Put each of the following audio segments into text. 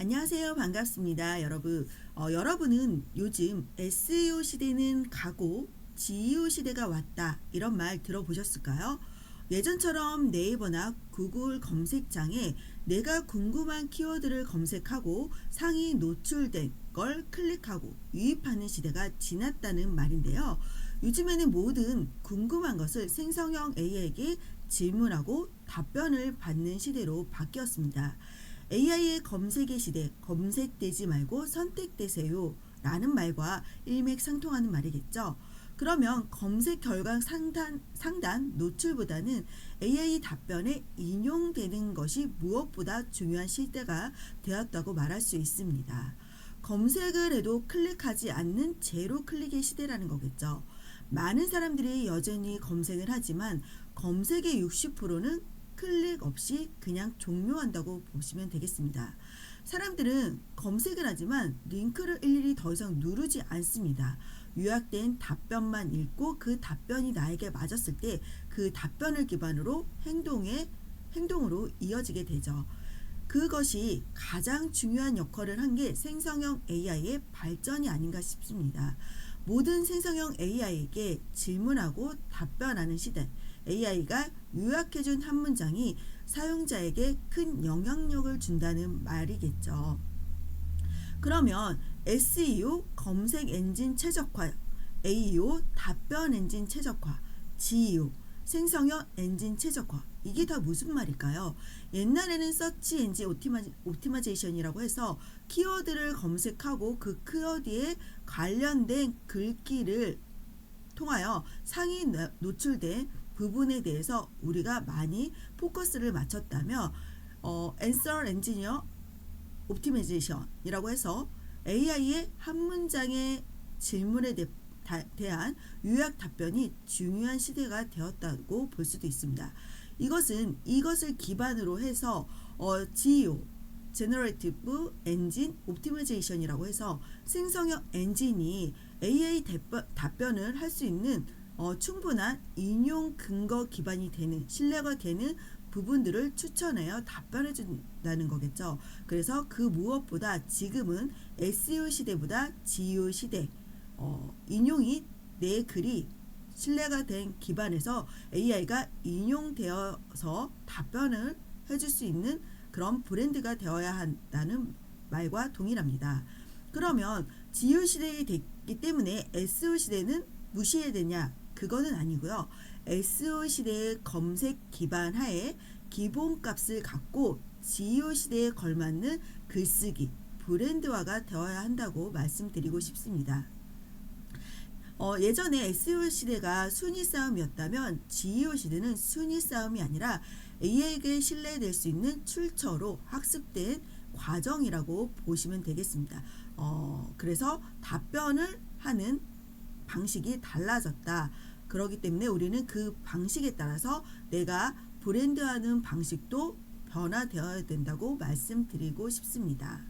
안녕하세요. 반갑습니다. 여러분은 요즘 SEO 시대는 가고 GEO 시대가 왔다. 이런 말 들어보셨을까요? 예전처럼 네이버나 구글 검색창에 내가 궁금한 키워드를 검색하고 상위 노출된 걸 클릭하고 유입하는 시대가 지났다는 말인데요. 요즘에는 모든 궁금한 것을 생성형 AI에게 질문하고 답변을 받는 시대로 바뀌었습니다. AI의 검색의 시대, 검색되지 말고 선택되세요 라는 말과 일맥상통하는 말이겠죠. 그러면 검색 결과 상단 노출보다는 AI 답변에 인용되는 것이 무엇보다 중요한 시대가 되었다고 말할 수 있습니다. 검색을 해도 클릭하지 않는 제로 클릭의 시대라는 거겠죠. 많은 사람들이 여전히 검색을 하지만 검색의 60%는 클릭 없이 그냥 종료한다고 보시면 되겠습니다. 사람들은 검색을 하지만 링크를 일일이 더 이상 누르지 않습니다. 요약된 답변만 읽고 그 답변이 나에게 맞았을 때 그 답변을 기반으로 행동으로 이어지게 되죠. 그것이 가장 중요한 역할을 한 게 생성형 AI의 발전이 아닌가 싶습니다. 모든 생성형 AI에게 질문하고 답변하는 시대, AI가 요약해준 한 문장이 사용자에게 큰 영향력을 준다는 말이겠죠. 그러면 SEO 검색 엔진 최적화, AEO 답변 엔진 최적화, GEO 생성형 엔진 최적화, 이게 다 무슨 말일까요? 옛날에는 서치 엔진 오티마이제이션이라고 해서 키워드를 검색하고 그 키워드에 관련된 글귀를 통하여 상위 노출된 부분에 대해서 우리가 많이 포커스를 맞췄다며 Answer Engineer Optimization이라고 해서 AI의 한 문장의 질문에 대한 요약 답변이 중요한 시대가 되었다고 볼 수도 있습니다. 이것을 기반으로 해서 GEO Generative Engine Optimization이라고 해서 생성형 엔진이 AI 답변을 할 수 있는 충분한 인용 근거 기반이 되는 신뢰가 되는 부분들을 추천하여 답변해 준다는 거겠죠. 그래서 그 무엇보다 지금은 SEO 시대보다 GEO 시대, 인용이 내 글이 신뢰가 된 기반에서 AI가 인용되어서 답변을 해줄 수 있는 그런 브랜드가 되어야 한다는 말과 동일합니다. 그러면 GEO 시대가 됐기 때문에 SEO 시대는 무시해야 되냐? 그거는 아니고요. SEO 시대의 검색 기반 하에 기본값을 갖고 GEO 시대에 걸맞는 글쓰기, 브랜드화가 되어야 한다고 말씀드리고 싶습니다. 예전에 SEO 시대가 순위 싸움이었다면 GEO 시대는 순위 싸움이 아니라 A에게 신뢰될 수 있는 출처로 학습된 과정이라고 보시면 되겠습니다. 그래서 답변을 하는 방식이 달라졌다. 그렇기 때문에 우리는 그 방식에 따라서 내가 브랜드하는 방식도 변화되어야 된다고 말씀드리고 싶습니다.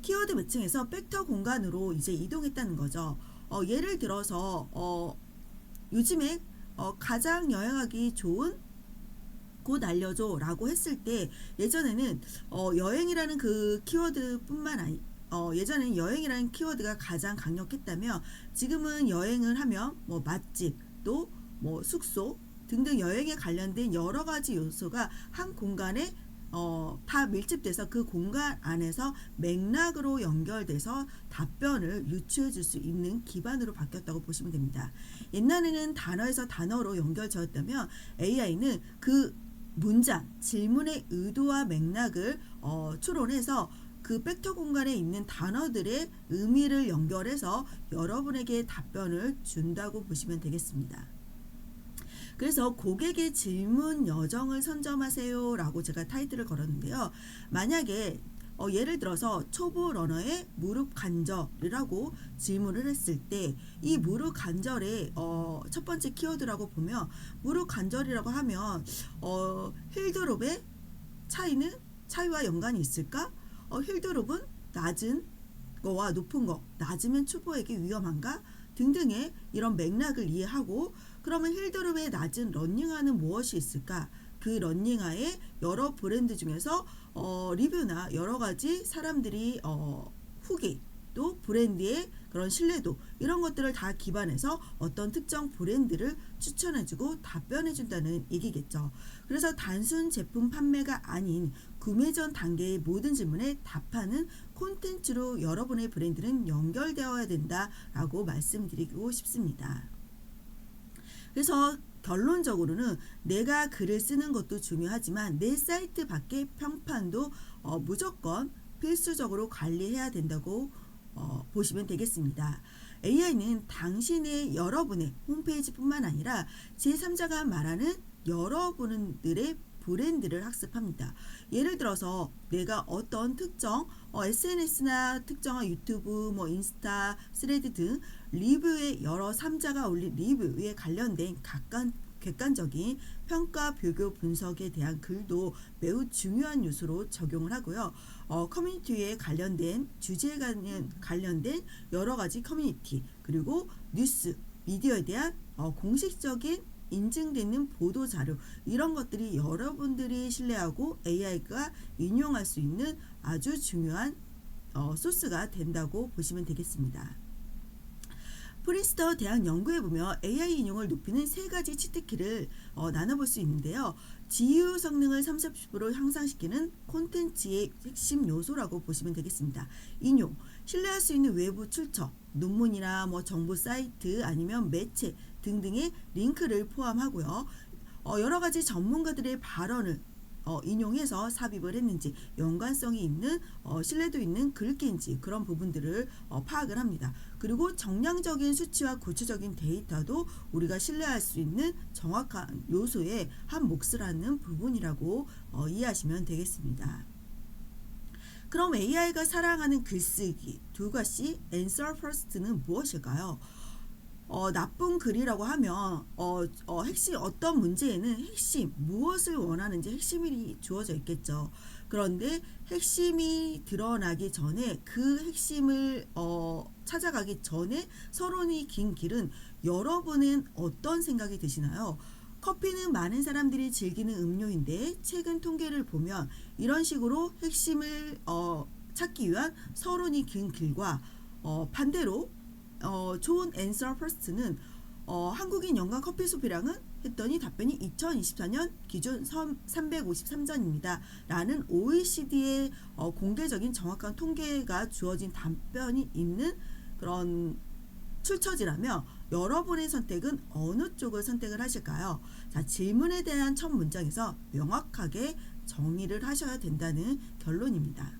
키워드 매칭에서 팩터 공간으로 이제 이동했다는 거죠. 예를 들어서 요즘에 가장 여행하기 좋은 곳 알려줘 라고 했을 때 예전에는 여행이라는 그 키워드뿐만 아니 예전에는 여행이라는 키워드가 가장 강력했다며 지금은 여행을 하면 뭐 맛집 또 뭐 숙소 등등 여행에 관련된 여러 가지 요소가 한 공간에 다 밀집돼서 그 공간 안에서 맥락으로 연결돼서 답변을 유추해 줄 수 있는 기반으로 바뀌었다고 보시면 됩니다. 옛날에는 단어에서 단어로 연결되었다면 AI는 그 문장, 질문의 의도와 맥락을 추론해서 그 팩터 공간에 있는 단어들의 의미를 연결해서 여러분에게 답변을 준다고 보시면 되겠습니다. 그래서 고객의 질문 여정을 선점하세요 라고 제가 타이틀을 걸었는데요. 만약에 예를 들어서 초보 러너의 무릎 관절이라고 질문을 했을 때 이 무릎 관절의 첫 번째 키워드라고 보면 무릎 관절이라고 하면 힐드롭의 차이와 연관이 있을까? 힐드롭은 낮은 거와 높은 거, 낮으면 초보에게 위험한가? 등등의 이런 맥락을 이해하고 그러면 힐드롭의 낮은 러닝화는 무엇이 있을까? 그 러닝화의 여러 브랜드 중에서 리뷰나 여러 가지 사람들이 후기 또 브랜드의 그런 신뢰도 이런 것들을 다 기반해서 어떤 특정 브랜드를 추천해주고 답변해준다는 얘기겠죠. 그래서 단순 제품 판매가 아닌 구매 전 단계의 모든 질문에 답하는 콘텐츠로 여러분의 브랜드는 연결되어야 된다라고 말씀드리고 싶습니다. 그래서 결론적으로는 내가 글을 쓰는 것도 중요하지만 내 사이트 밖의 평판도 무조건 필수적으로 관리해야 된다고 보시면 되겠습니다. AI는 당신의 여러분의 홈페이지뿐만 아니라 제3자가 말하는 여러분들의 브랜드를 학습합니다. 예를 들어서 내가 어떤 특정 SNS나 특정한 유튜브, 인스타, 스레드 등 리뷰에 여러 3자가 올린 리뷰에 관련된 객관적인 평가, 비교, 분석에 대한 글도 매우 중요한 요소로 적용을 하고요. 커뮤니티에 관련된 주제에 관련된 여러 가지 커뮤니티 그리고 뉴스, 미디어에 대한 공식적인 인증되는 보도 자료 이런 것들이 여러분들이 신뢰하고 AI가 인용할 수 있는 아주 중요한 소스가 된다고 보시면 되겠습니다. 프린스턴 대학 연구에 보면 AI 인용을 높이는 세 가지 치트키를 나눠볼 수 있는데요. 지효 성능을 30% 향상시키는 콘텐츠의 핵심 요소라고 보시면 되겠습니다. 인용, 신뢰할 수 있는 외부 출처, 논문이나 정보 사이트 아니면 매체 등등의 링크를 포함하고요. 여러 가지 전문가들의 발언을 인용해서 삽입을 했는지 연관성이 있는 신뢰도 있는 글귀인지 그런 부분들을 파악을 합니다. 그리고 정량적인 수치와 구체적인 데이터도 우리가 신뢰할 수 있는 정확한 요소의 한 몫을 하는 부분이라고 이해하시면 되겠습니다. 그럼 AI가 사랑하는 글쓰기 두 가지 answer first는 무엇일까요? 나쁜 글이라고 하면 핵심 어떤 문제에는 핵심 무엇을 원하는지 핵심이 주어져 있겠죠. 그런데 핵심이 드러나기 전에 그 핵심을 찾아가기 전에 서론이 긴 길은 여러분은 어떤 생각이 드시나요? 커피는 많은 사람들이 즐기는 음료인데 최근 통계를 보면 이런 식으로 핵심을 찾기 위한 서론이 긴 길과 반대로 좋은 answer first는 한국인 연간 커피 소비량은 했더니 답변이 2024년 기준 353전입니다. 라는 OECD의 공개적인 정확한 통계가 주어진 답변이 있는 그런 출처지라면 여러분의 선택은 어느 쪽을 선택을 하실까요? 자, 질문에 대한 첫 문장에서 명확하게 정의를 하셔야 된다는 결론입니다.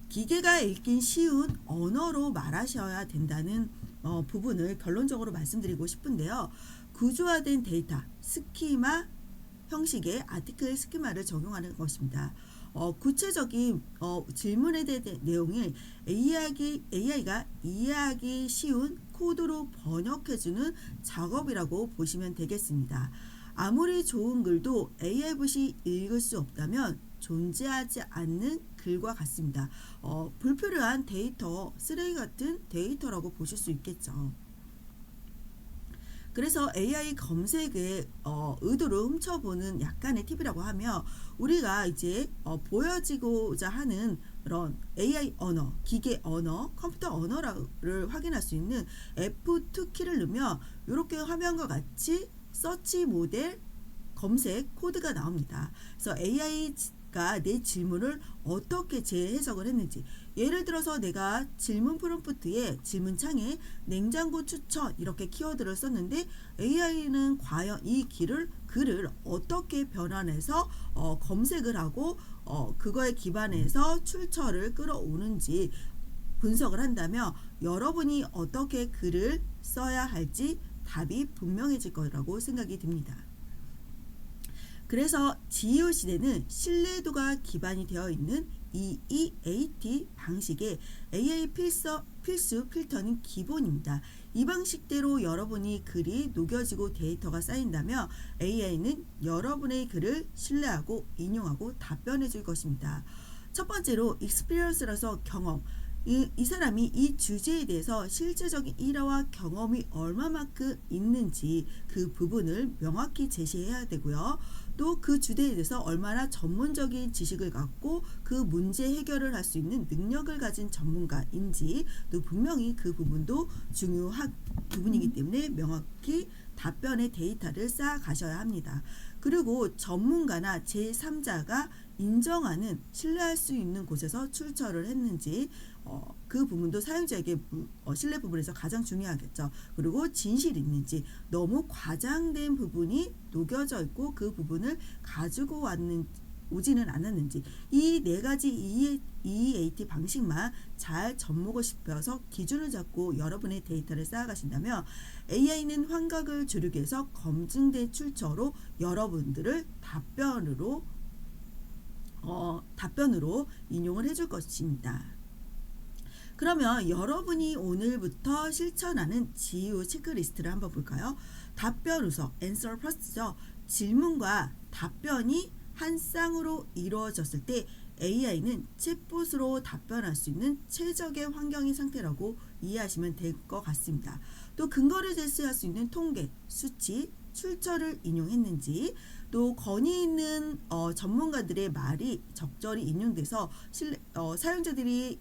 기계가 읽긴 쉬운 언어로 말하셔야 된다는 부분을 결론적으로 말씀드리고 싶은데요. 구조화된 데이터, 스키마 형식의 아티클 스키마를 적용하는 것입니다. 구체적인 질문에 대한 내용을 AI가 이해하기 쉬운 코드로 번역해주는 작업이라고 보시면 되겠습니다. 아무리 좋은 글도 AI봇이 읽을 수 없다면 존재하지 않는 글과 같습니다. 불필요한 데이터, 쓰레기 같은 데이터라고 보실 수 있겠죠. 그래서 AI 검색의 의도를 훔쳐보는 약간의 팁이라고 하면 우리가 이제 보여지고자 하는 그런 AI 언어, 기계 언어, 컴퓨터 언어를 확인할 수 있는 F2 키를 누르면 이렇게 화면과 같이 서치 모델 검색 코드가 나옵니다. 그래서 AI가 내 질문을 어떻게 재해석을 했는지, 예를 들어서 내가 질문 프롬프트에 질문창에 냉장고 추천 이렇게 키워드를 썼는데 AI는 과연 이 글을 어떻게 변환해서 검색을 하고 그거에 기반해서 출처를 끌어오는지 분석을 한다면 여러분이 어떻게 글을 써야 할지 답이 분명해질 거라고 생각이 듭니다. 그래서 GEO 시대는 신뢰도가 기반이 되어 있는 EEAT 방식의 AI 필수 필터는 기본입니다. 이 방식대로 여러분이 글이 녹여지고 데이터가 쌓인다면 AI는 여러분의 글을 신뢰하고 인용하고 답변해 줄 것입니다. 첫 번째로 익스피리언스라서 경험. 이 사람이 이 주제에 대해서 실제적인 일화와 경험이 얼마만큼 있는지 그 부분을 명확히 제시해야 되고요. 또 그 주제에 대해서 얼마나 전문적인 지식을 갖고 그 문제 해결을 할 수 있는 능력을 가진 전문가인지 또 분명히 그 부분도 중요한 부분이기 때문에 명확히 답변의 데이터를 쌓아 가셔야 합니다. 그리고 전문가나 제3자가 인정하는 신뢰할 수 있는 곳에서 출처를 했는지 그 부분도 사용자에게 신뢰 부분에서 가장 중요하겠죠. 그리고 진실이 있는지 너무 과장된 부분이 녹여져 있고 그 부분을 가지고 오지는 않았는지 이 네 가지 EAT 방식만 잘 접목을 시켜서 기준을 잡고 여러분의 데이터를 쌓아가신다면 AI는 환각을 줄이기 위해서 검증된 출처로 여러분들을 답변으로 인용을 해줄 것입니다. 그러면 여러분이 오늘부터 실천하는 GEO 체크리스트를 한번 볼까요? 답변 우선, answer first죠. 질문과 답변이 한 쌍으로 이루어졌을 때 AI는 챗봇으로 답변할 수 있는 최적의 환경의 상태라고 이해하시면 될 것 같습니다. 또 근거를 제시할 수 있는 통계, 수치, 출처를 인용했는지 또 권위 있는 전문가들의 말이 적절히 인용돼서 사용자들이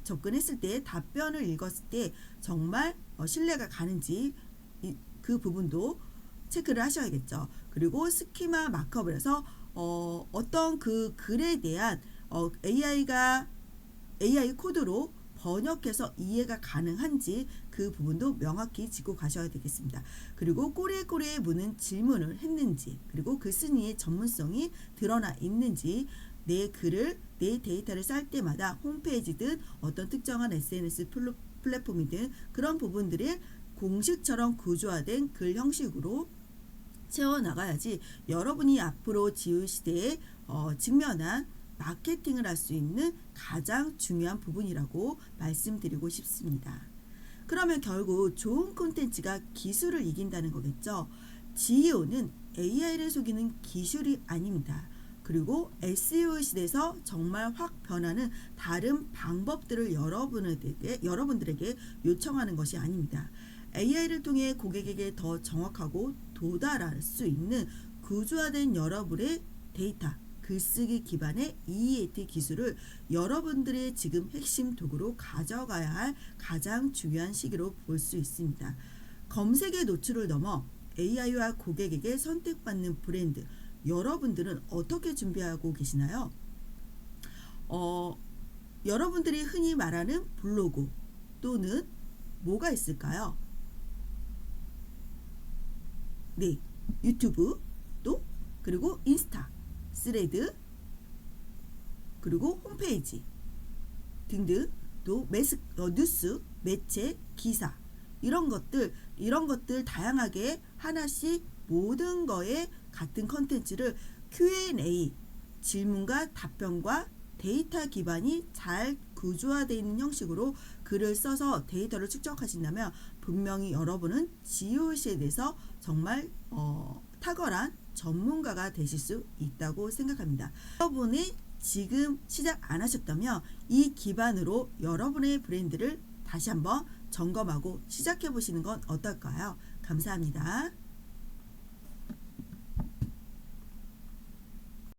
접근했을 때 답변을 읽었을 때 정말 신뢰가 가는지 그 부분도 체크를 하셔야겠죠. 그리고 스키마 마크업을 해서 어떤 그 글에 대한 AI 코드로 번역해서 이해가 가능한지 그 부분도 명확히 짚고 가셔야 되겠습니다. 그리고 꼬리에 무는 질문을 했는지 그리고 글쓴이의 전문성이 드러나 있는지 내 데이터를 쌓을 때마다 홈페이지든 어떤 특정한 SNS 플랫폼이든 그런 부분들을 공식처럼 구조화된 글 형식으로 채워나가야지 여러분이 앞으로 GEO 시대에 직면한 마케팅을 할 수 있는 가장 중요한 부분이라고 말씀드리고 싶습니다. 그러면 결국 좋은 콘텐츠가 기술을 이긴다는 거겠죠. GEO는 AI를 속이는 기술이 아닙니다. 그리고 SEO 시대에서 정말 확 변하는 다른 방법들을 여러분들에게 요청하는 것이 아닙니다. AI를 통해 고객에게 더 정확하고 도달할 수 있는 구조화된 여러분의 데이터, 글쓰기 기반의 EAT 기술을 여러분들의 지금 핵심 도구로 가져가야 할 가장 중요한 시기로 볼 수 있습니다. 검색의 노출을 넘어 AI와 고객에게 선택받는 브랜드, 여러분들은 어떻게 준비하고 계시나요? 여러분들이 흔히 말하는 블로그 또는 뭐가 있을까요? 네, 유튜브 또 그리고 인스타, 스레드 그리고 홈페이지 등등 또 뉴스, 매체, 기사 이런 것들 다양하게 하나씩 모든 거에 같은 컨텐츠를 Q&A 질문과 답변과 데이터 기반이 잘 구조화되어 있는 형식으로 글을 써서 데이터를 축적하신다면 분명히 여러분은 GEO에 대해서 정말 탁월한 전문가가 되실 수 있다고 생각합니다. 여러분이 지금 시작 안 하셨다면 이 기반으로 여러분의 브랜드를 다시 한번 점검하고 시작해 보시는 건 어떨까요? 감사합니다.